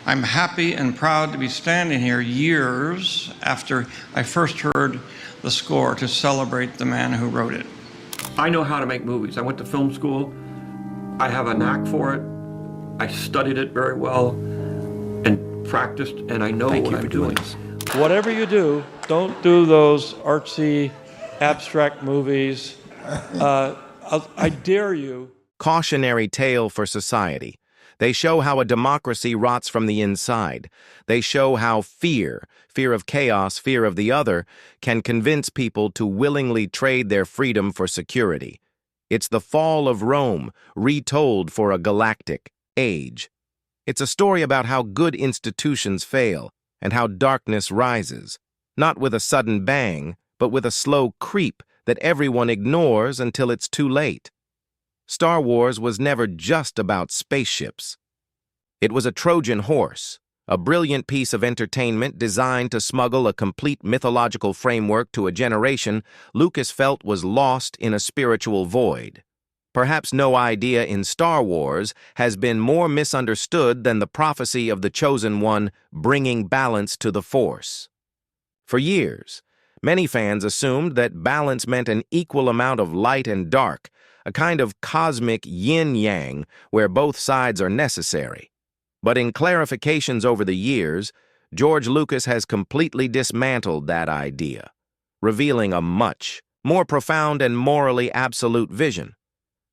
I'm happy and proud to be standing here years after I first heard the score to celebrate the man who wrote it. I know how to make movies. I went to film school. I have a knack for it. I studied it very well and practiced, and I know what I'm doing. Whatever you do, don't do those artsy, abstract movies. I dare you. Cautionary tale for society. They show how a democracy rots from the inside. They show how fear of chaos, fear of the other, can convince people to willingly trade their freedom for security. It's the fall of Rome, retold for a galactic age. It's a story about how good institutions fail and how darkness rises, not with a sudden bang, but with a slow creep that everyone ignores until it's too late. Star Wars was never just about spaceships. It was a Trojan horse, a brilliant piece of entertainment designed to smuggle a complete mythological framework to a generation Lucas felt was lost in a spiritual void. Perhaps no idea in Star Wars has been more misunderstood than the prophecy of the Chosen One bringing balance to the Force. For years, many fans assumed that balance meant an equal amount of light and dark, a kind of cosmic yin-yang where both sides are necessary. But in clarifications over the years, George Lucas has completely dismantled that idea, revealing a much more profound and morally absolute vision.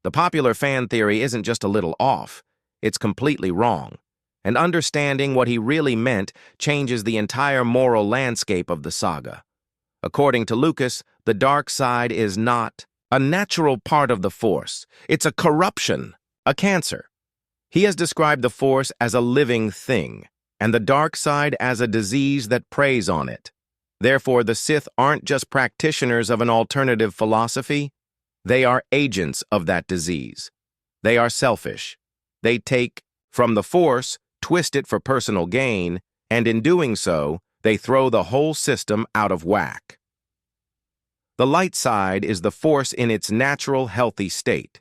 The popular fan theory isn't just a little off, it's completely wrong. And understanding what he really meant changes the entire moral landscape of the saga. According to Lucas, the dark side is not a natural part of the Force. It's a corruption, a cancer. He has described the Force as a living thing, and the dark side as a disease that preys on it. Therefore, the Sith aren't just practitioners of an alternative philosophy. They are agents of that disease. They are selfish. They take from the Force, twist it for personal gain, and in doing so, they throw the whole system out of whack. The light side is the Force in its natural, healthy state.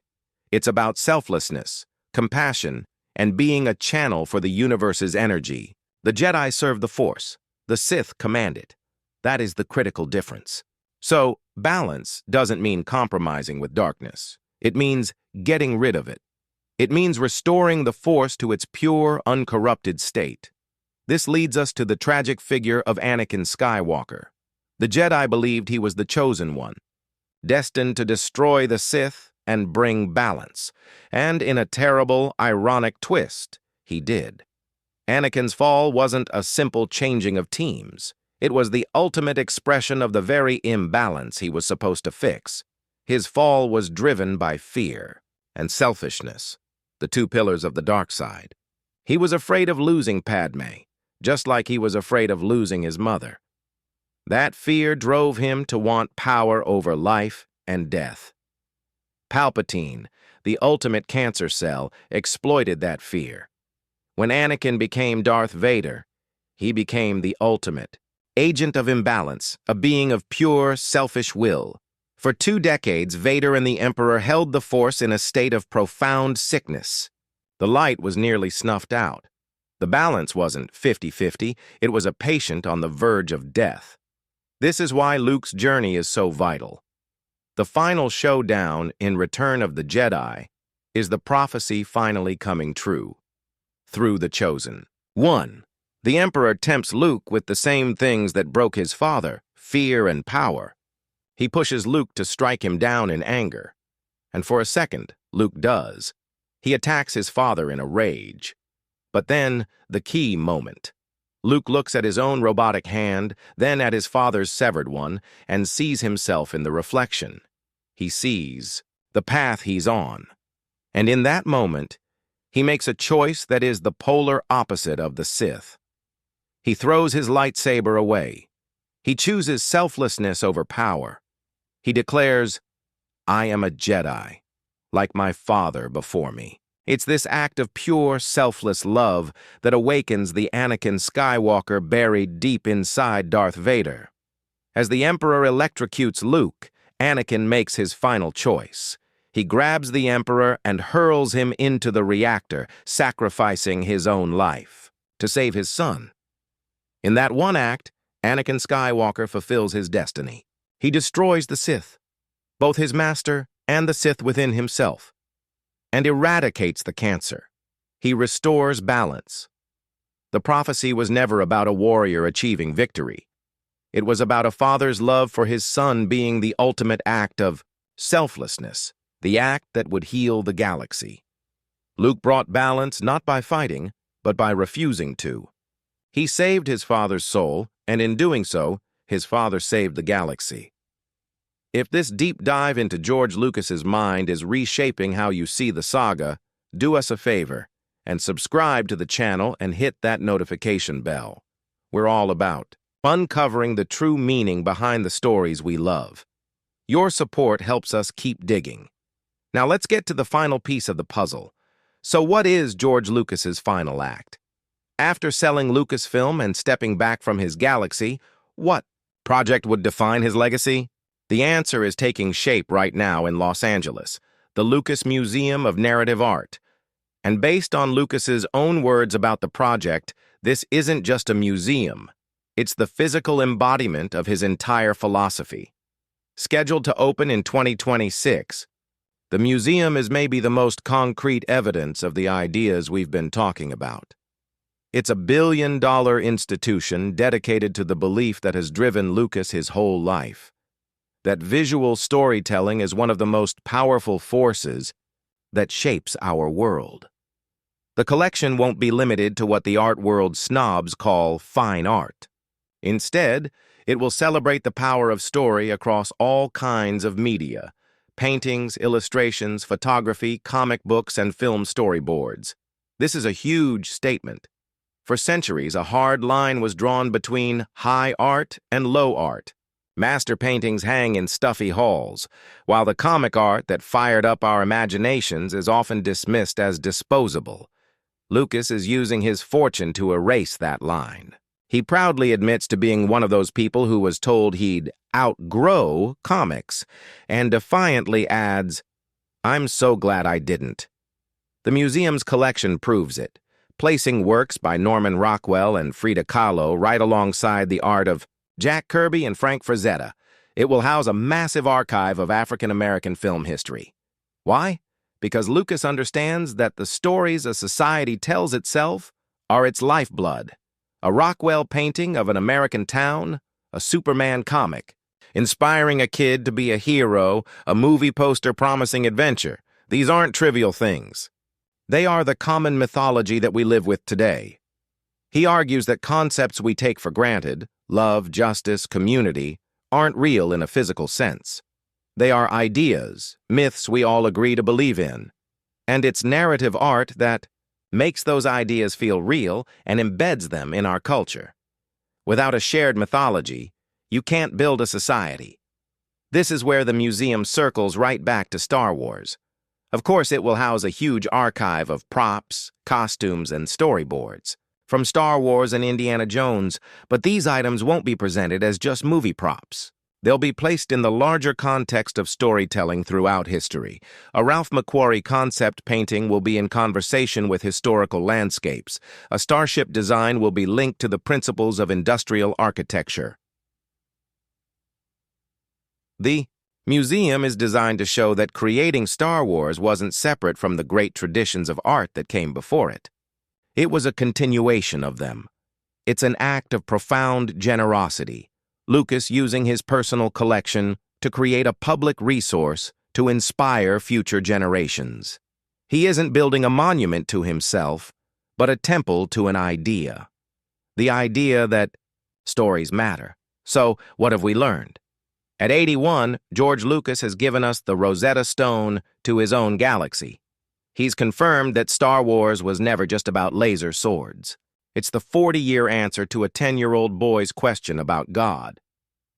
It's about selflessness, compassion, and being a channel for the universe's energy. The Jedi serve the Force. The Sith command it. That is the critical difference. So, balance doesn't mean compromising with darkness. It means getting rid of it. It means restoring the Force to its pure, uncorrupted state. This leads us to the tragic figure of Anakin Skywalker. The Jedi believed he was the Chosen One, destined to destroy the Sith and bring balance. And in a terrible, ironic twist, he did. Anakin's fall wasn't a simple changing of teams. It was the ultimate expression of the very imbalance he was supposed to fix. His fall was driven by fear and selfishness, the two pillars of the dark side. He was afraid of losing Padme, just like he was afraid of losing his mother. That fear drove him to want power over life and death. Palpatine, the ultimate cancer cell, exploited that fear. When Anakin became Darth Vader, he became the ultimate agent of imbalance, a being of pure, selfish will. For 2 decades, Vader and the Emperor held the Force in a state of profound sickness. The light was nearly snuffed out. The balance wasn't 50-50, it was a patient on the verge of death. This is why Luke's journey is so vital. The final showdown in Return of the Jedi is the prophecy finally coming true. Through the Chosen One, the Emperor tempts Luke with the same things that broke his father, fear and power. He pushes Luke to strike him down in anger. And for a second, Luke does. He attacks his father in a rage. But then, the key moment. Luke looks at his own robotic hand, then at his father's severed one, and sees himself in the reflection. He sees the path he's on. And in that moment, he makes a choice that is the polar opposite of the Sith. He throws his lightsaber away. He chooses selflessness over power. He declares, "I am a Jedi, like my father before me." It's this act of pure, selfless love that awakens the Anakin Skywalker buried deep inside Darth Vader. As the Emperor electrocutes Luke, Anakin makes his final choice. He grabs the Emperor and hurls him into the reactor, sacrificing his own life. to save his son. In that one act, Anakin Skywalker fulfills his destiny. He destroys the Sith, both his master and the Sith within himself, and eradicates the cancer. He restores balance. The prophecy was never about a warrior achieving victory. It was about a father's love for his son being the ultimate act of selflessness, the act that would heal the galaxy. Luke brought balance not by fighting, but by refusing to. He saved his father's soul, and in doing so, his father saved the galaxy. If this deep dive into George Lucas's mind is reshaping how you see the saga, do us a favor and subscribe to the channel and hit that notification bell. We're all about uncovering the true meaning behind the stories we love. Your support helps us keep digging. Now let's get to the final piece of the puzzle. So what is George Lucas's final act? After selling Lucasfilm and stepping back from his galaxy, what project would define his legacy? The answer is taking shape right now in Los Angeles, the Lucas Museum of Narrative Art. And based on Lucas's own words about the project, this isn't just a museum. It's the physical embodiment of his entire philosophy. Scheduled to open in 2026, the museum is maybe the most concrete evidence of the ideas we've been talking about. It's a billion-dollar institution dedicated to the belief that has driven Lucas his whole life, that visual storytelling is one of the most powerful forces that shapes our world. The collection won't be limited to what the art world snobs call fine art. Instead, it will celebrate the power of story across all kinds of media: paintings, illustrations, photography, comic books, and film storyboards. This is a huge statement. For centuries, a hard line was drawn between high art and low art. Master paintings hang in stuffy halls, while the comic art that fired up our imaginations is often dismissed as disposable. Lucas is using his fortune to erase that line. He proudly admits to being one of those people who was told he'd outgrow comics, and defiantly adds, "I'm so glad I didn't." The museum's collection proves it, placing works by Norman Rockwell and Frida Kahlo right alongside the art of Jack Kirby and Frank Frazetta. It will house a massive archive of African-American film history. Why? Because Lucas understands that the stories a society tells itself are its lifeblood. A Rockwell painting of an American town, a Superman comic, inspiring a kid to be a hero, a movie poster promising adventure. These aren't trivial things. They are the common mythology that we live with today. He argues that concepts we take for granted, love, justice, community, aren't real in a physical sense. They are ideas, myths we all agree to believe in. And it's narrative art that makes those ideas feel real and embeds them in our culture. Without a shared mythology, you can't build a society. This is where the museum circles right back to Star Wars. Of course, it will house a huge archive of props, costumes, and storyboards from Star Wars and Indiana Jones, but these items won't be presented as just movie props. They'll be placed in the larger context of storytelling throughout history. A Ralph McQuarrie concept painting will be in conversation with historical landscapes. A starship design will be linked to the principles of industrial architecture. The museum is designed to show that creating Star Wars wasn't separate from the great traditions of art that came before it. It was a continuation of them. It's an act of profound generosity, Lucas using his personal collection to create a public resource to inspire future generations. He isn't building a monument to himself, but a temple to an idea. The idea that stories matter. So, what have we learned? At 81, George Lucas has given us the Rosetta Stone to his own galaxy. He's confirmed that Star Wars was never just about laser swords. It's the 40-year answer to a 10-year-old boy's question about God.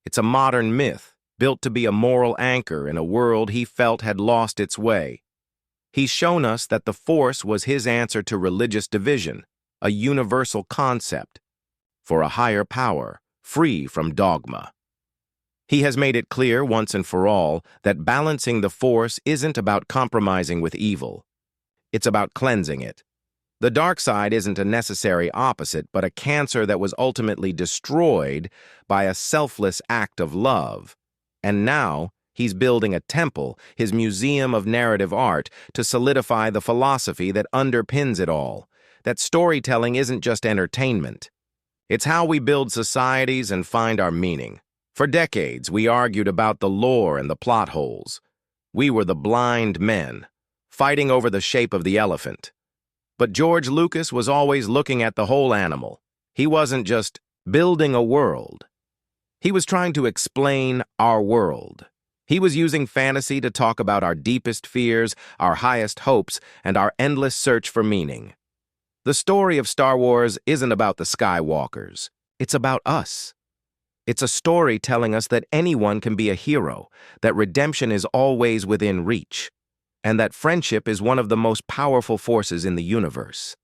It's a modern myth, built to be a moral anchor in a world he felt had lost its way. He's shown us that the Force was his answer to religious division, a universal concept for a higher power, free from dogma. He has made it clear once and for all that balancing the Force isn't about compromising with evil. It's about cleansing it. The dark side isn't a necessary opposite, but a cancer that was ultimately destroyed by a selfless act of love. And now, he's building a temple, his museum of narrative art, to solidify the philosophy that underpins it all, that storytelling isn't just entertainment. It's how we build societies and find our meaning. For decades, we argued about the lore and the plot holes. We were the blind men, fighting over the shape of the elephant. But George Lucas was always looking at the whole animal. He wasn't just building a world. He was trying to explain our world. He was using fantasy to talk about our deepest fears, our highest hopes, and our endless search for meaning. The story of Star Wars isn't about the Skywalkers. It's about us. It's a story telling us that anyone can be a hero, that redemption is always within reach, and that friendship is one of the most powerful forces in the universe.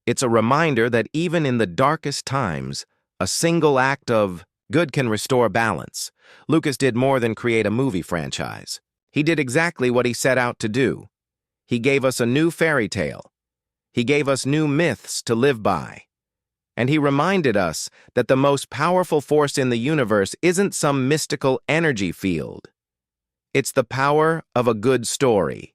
It's a reminder that even in the darkest times, a single act of good can restore balance. Lucas did more than create a movie franchise. He did exactly what he set out to do. He gave us a new fairy tale. He gave us new myths to live by. And he reminded us that the most powerful force in the universe isn't some mystical energy field. It's the power of a good story.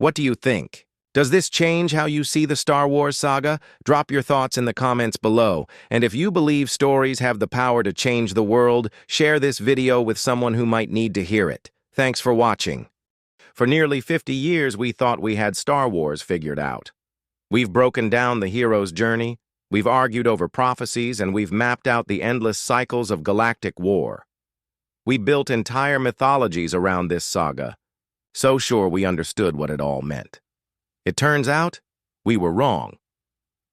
What do you think? Does this change how you see the Star Wars saga? Drop your thoughts in the comments below. And if you believe stories have the power to change the world, share this video with someone who might need to hear it. Thanks for watching. For nearly 50 years, we thought we had Star Wars figured out. We've broken down the hero's journey, we've argued over prophecies, and we've mapped out the endless cycles of galactic war. We built entire mythologies around this saga, so sure we understood what it all meant. It turns out, we were wrong.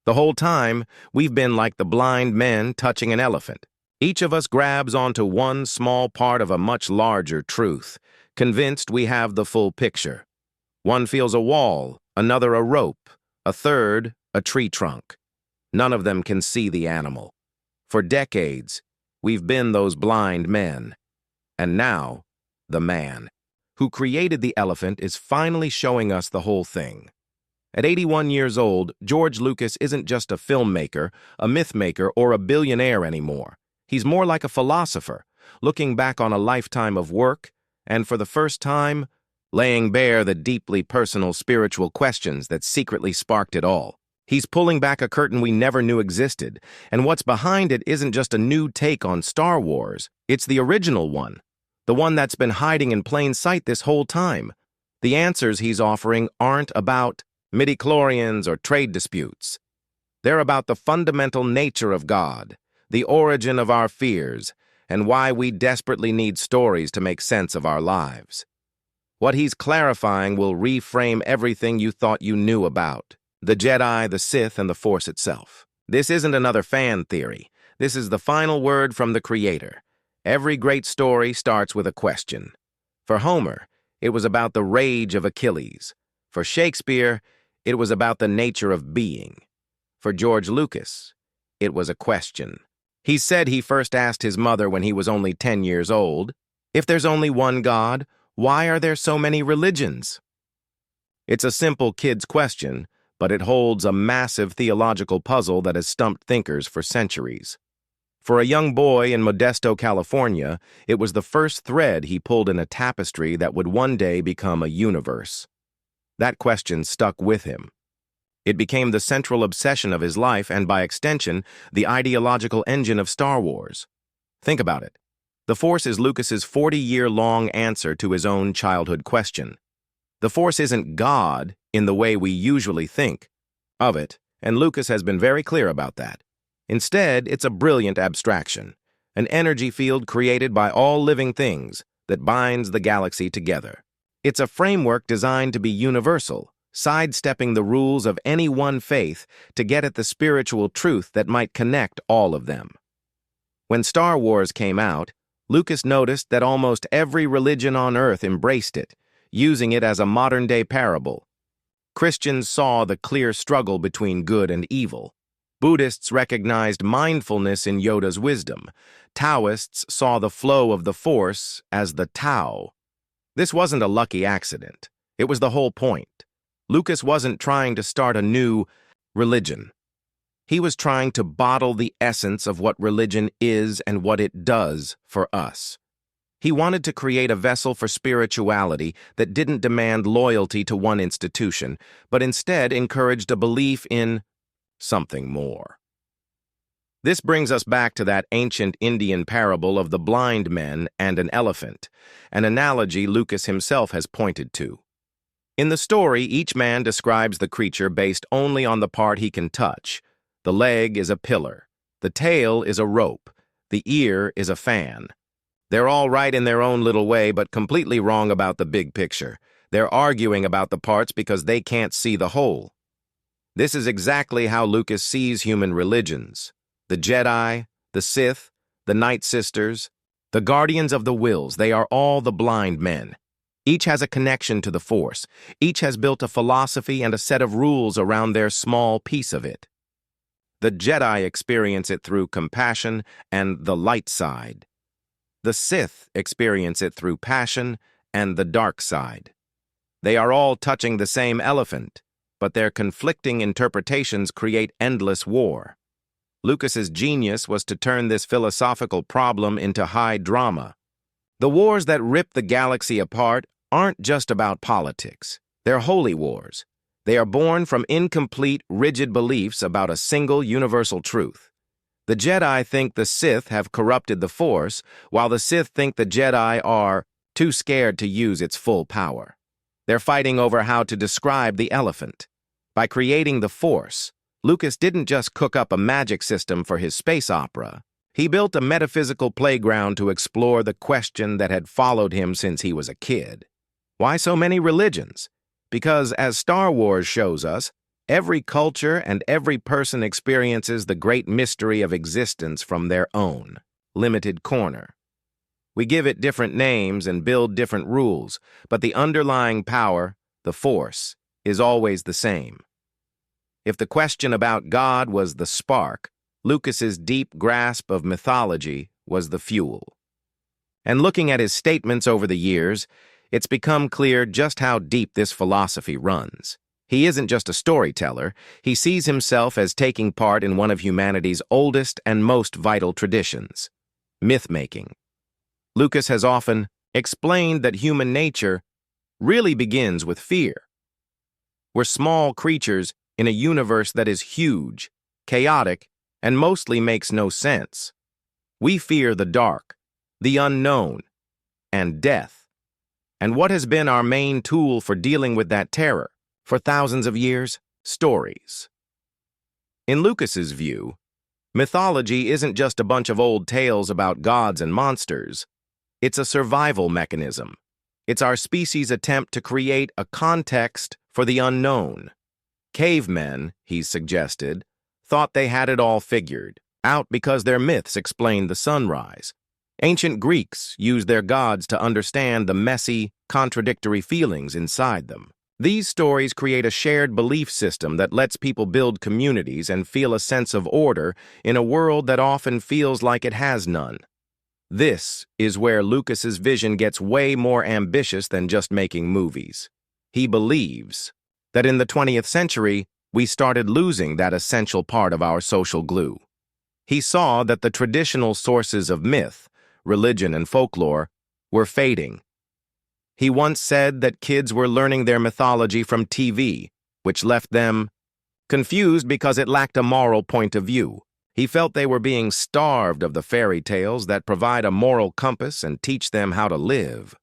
The whole time, we've been like the blind men touching an elephant. Each of us grabs onto one small part of a much larger truth, convinced we have the full picture. One feels a wall, another a rope, a third a tree trunk. None of them can see the animal. For decades, we've been those blind men. And now, the man who created the elephant is finally showing us the whole thing. At 81 years old, George Lucas isn't just a filmmaker, a mythmaker, or a billionaire anymore. He's more like a philosopher, looking back on a lifetime of work, and for the first time, laying bare the deeply personal spiritual questions that secretly sparked it all. He's pulling back a curtain we never knew existed, and what's behind it isn't just a new take on Star Wars, it's the original one, the one that's been hiding in plain sight this whole time. The answers he's offering aren't about midichlorians or trade disputes. They're about the fundamental nature of God, the origin of our fears, and why we desperately need stories to make sense of our lives. What he's clarifying will reframe everything you thought you knew about the Jedi, the Sith, and the Force itself. This isn't another fan theory. This is the final word from the creator. Every great story starts with a question. For Homer, it was about the rage of Achilles. For Shakespeare, it was about the nature of being. For George Lucas, it was a question. He said he first asked his mother when he was only 10 years old, "If there's only one God, why are there so many religions?" It's a simple kid's question, but it holds a massive theological puzzle that has stumped thinkers for centuries. For a young boy in Modesto, California, it was the first thread he pulled in a tapestry that would one day become a universe. That question stuck with him. It became the central obsession of his life and, by extension, the ideological engine of Star Wars. Think about it. The Force is Lucas's 40-year-long answer to his own childhood question. The Force isn't God in the way we usually think of it, and Lucas has been very clear about that. Instead, it's a brilliant abstraction, an energy field created by all living things that binds the galaxy together. It's a framework designed to be universal, sidestepping the rules of any one faith to get at the spiritual truth that might connect all of them. When Star Wars came out, Lucas noticed that almost every religion on Earth embraced it, using it as a modern-day parable. Christians saw the clear struggle between good and evil. Buddhists recognized mindfulness in Yoda's wisdom. Taoists saw the flow of the Force as the Tao. This wasn't a lucky accident. It was the whole point. Lucas wasn't trying to start a new religion. He was trying to bottle the essence of what religion is and what it does for us. He wanted to create a vessel for spirituality that didn't demand loyalty to one institution, but instead encouraged a belief in something more. This brings us back to that ancient Indian parable of the blind men and an elephant, an analogy Lucas himself has pointed to. In the story, each man describes the creature based only on the part he can touch. The leg is a pillar, the tail is a rope, the ear is a fan. They're all right in their own little way, but completely wrong about the big picture. They're arguing about the parts because they can't see the whole. This is exactly how Lucas sees human religions. The Jedi, the Sith, the Night Sisters, the Guardians of the Wills, they are all the blind men. Each has a connection to the Force. Each has built a philosophy and a set of rules around their small piece of it. The Jedi experience it through compassion and the light side. The Sith experience it through passion and the dark side. They are all touching the same elephant, but their conflicting interpretations create endless war. Lucas's genius was to turn this philosophical problem into high drama. The wars that rip the galaxy apart aren't just about politics. They're holy wars. They are born from incomplete, rigid beliefs about a single universal truth. The Jedi think the Sith have corrupted the Force, while the Sith think the Jedi are too scared to use its full power. They're fighting over how to describe the elephant. By creating the Force, Lucas didn't just cook up a magic system for his space opera. He built a metaphysical playground to explore the question that had followed him since he was a kid. Why so many religions? Because, as Star Wars shows us, every culture and every person experiences the great mystery of existence from their own, limited corner. We give it different names and build different rules, but the underlying power, the Force, is always the same. If the question about God was the spark, Lucas's deep grasp of mythology was the fuel. And looking at his statements over the years, it's become clear just how deep this philosophy runs. He isn't just a storyteller, he sees himself as taking part in one of humanity's oldest and most vital traditions, myth-making. Lucas has often explained that human nature really begins with fear. We're small creatures in a universe that is huge, chaotic, and mostly makes no sense. We fear the dark, the unknown, and death. And what has been our main tool for dealing with that terror? For thousands of years, stories. In Lucas's view, mythology isn't just a bunch of old tales about gods and monsters. It's a survival mechanism. It's our species' attempt to create a context for the unknown. Cavemen, he suggested, thought they had it all figured out because their myths explained the sunrise. Ancient Greeks used their gods to understand the messy, contradictory feelings inside them. These stories create a shared belief system that lets people build communities and feel a sense of order in a world that often feels like it has none. This is where Lucas's vision gets way more ambitious than just making movies. He believes that in the 20th century, we started losing that essential part of our social glue. He saw that the traditional sources of myth, religion, and folklore were fading. He once said that kids were learning their mythology from TV, which left them confused because it lacked a moral point of view. He felt they were being starved of the fairy tales that provide a moral compass and teach them how to live.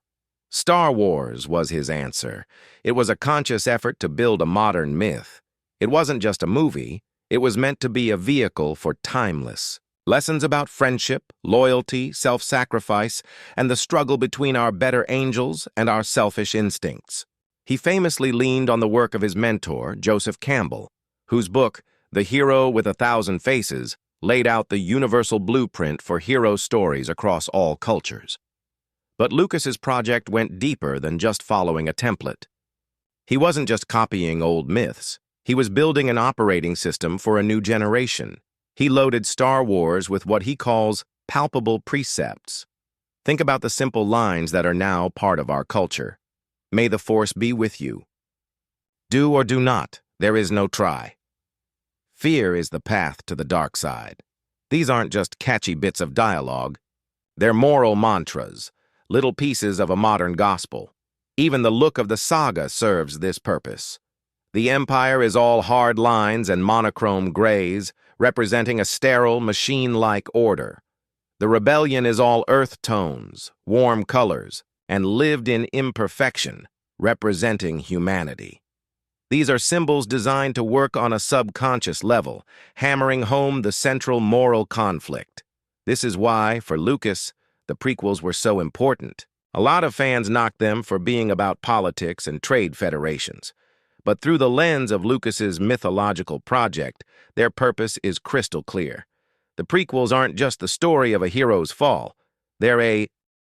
Star Wars was his answer. It was a conscious effort to build a modern myth. It wasn't just a movie. It was meant to be a vehicle for timeless lessons about friendship, loyalty, self-sacrifice, and the struggle between our better angels and our selfish instincts. He famously leaned on the work of his mentor, Joseph Campbell, whose book, The Hero with 1,000 Faces, laid out the universal blueprint for hero stories across all cultures. But Lucas's project went deeper than just following a template. He wasn't just copying old myths. He was building an operating system for a new generation. He loaded Star Wars with what he calls palpable precepts. Think about the simple lines that are now part of our culture. May the Force be with you. Do or do not, there is no try. Fear is the path to the dark side. These aren't just catchy bits of dialogue. They're moral mantras, little pieces of a modern gospel. Even the look of the saga serves this purpose. The Empire is all hard lines and monochrome grays, representing a sterile, machine-like order. The rebellion is all earth tones, warm colors, and lived in imperfection, representing humanity. These are symbols designed to work on a subconscious level, hammering home the central moral conflict. This is why, for Lucas, the prequels were so important. A lot of fans knocked them for being about politics and trade federations. But through the lens of Lucas's mythological project, their purpose is crystal clear. The prequels aren't just the story of a hero's fall. They're a